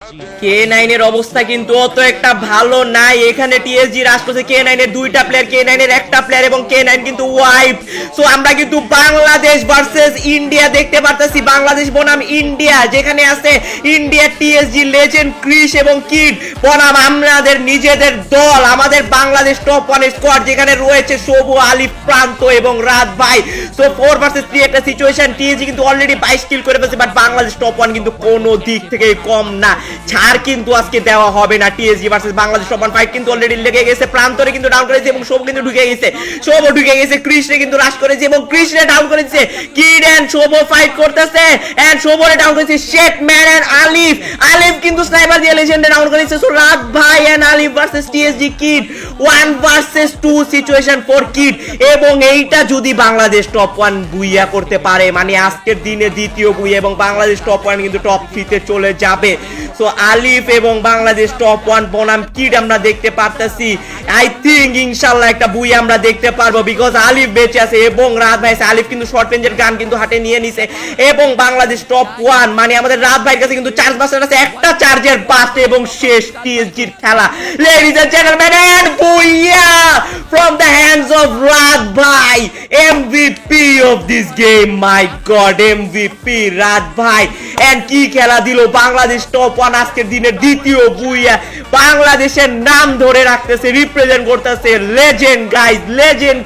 K9 এর অবস্থা কিন্তু অত একটা ভালো নাই। এখানে টিএসজি রাশ করছে K9 এর দুইটা প্লেয়ার, K9 এর একটা প্লেয়ার এবং K9 কিন্তু ওয়াইপ। সো আমরা কিন্তু বাংলাদেশ ভার্সেস ইন্ডিয়া দেখতে পারতেছি। বাংলাদেশ বনাম ইন্ডিয়া, যেখানে আছে ইন্ডিয়া টিএসজি লেজেন্ড ক্রিস এবং কিড বনাম আমাদের নিজেদের দল, আমাদের বাংলাদেশ টপ 1 স্কোয়াড, যেখানে রয়েছে শোভু, আলিফ, প্রান্ত এবং রাত ভাই। সো 4 ভার্সেস 3 একটা সিচুয়েশন। টিএসজি কিন্তু অলরেডি 22 কিল করে ফেলেছে, বাট বাংলাদেশ টপ 1 কিন্তু কোনো দিক থেকে কম না। ছাড় কিন্তু আজকে দেওয়া হবে না। TSG versus Bangladesh top 1 fight কিন্তু অলরেডি লেগে গেছে। প্রান্তরে কিন্তু ডাউন করেছে এবং শোভ কিন্তু ঢুকে গেছে। শোভ ঢুকে গেছে, কৃষ্ণে কিন্তু রাশ করেছে এবং কৃষ্ণে ডাউন করেছে। কিড এন্ড শোভ ফাইট করতেছে এন্ড শোভরে ডাউন করেছে শেট ম্যান এন্ড আলিফ। আলিফ কিন্তু স্নাইপার দিয়ে লেজেন্ডে ডাউন করেছে। সো রাত ভাই and Alif versus TSG kid, 1 versus 2 situation for kid. এবং এইটা যদি বাংলাদেশ টপ 1 বুইয়া করতে পারে, মানে আজকের দিনে দ্বিতীয় বুইয়া, এবং বাংলাদেশ টপ 1 কিন্তু টপ 3 তে চলে যাবে। সো আলিফ এবং বাংলাদেশ টপ 1 বনাম কিড আমরা দেখতে পারতেছি। আই থিঙ্ক ইনশাআল্লাহ একটা বুই আমরা দেখতে পারবো, বিকজ আলিফ বেঁচে আছে এবং রাত ভাই আছে। আলিফ কিন্তু শর্ট রেঞ্জের গান কিন্তু হাতে নিয়ে নিছে এবং বাংলাদেশ টপ 1 মানে আমাদের রাত ভাইয়ের কাছে কিন্তু চার্জ বাস্টার আছে, একটা চার্জের বাস্ট এবং শেষ টিএসজির খেলা। Ladies and gentleman, and booyah from the hands of Raat ভাই, MVP of this game. My god, MVP Raat ভাই। এন্ড কি খেলা দিল বাংলাদেশ টপ 1 আজকের দিনের দ্বিতীয় বুইয়া। বাংলাদেশের নাম ধরে রাখতেছে, রিপ্রেজেন্ট করতেছে লেজেন্ড গাইজ, লেজেন্ড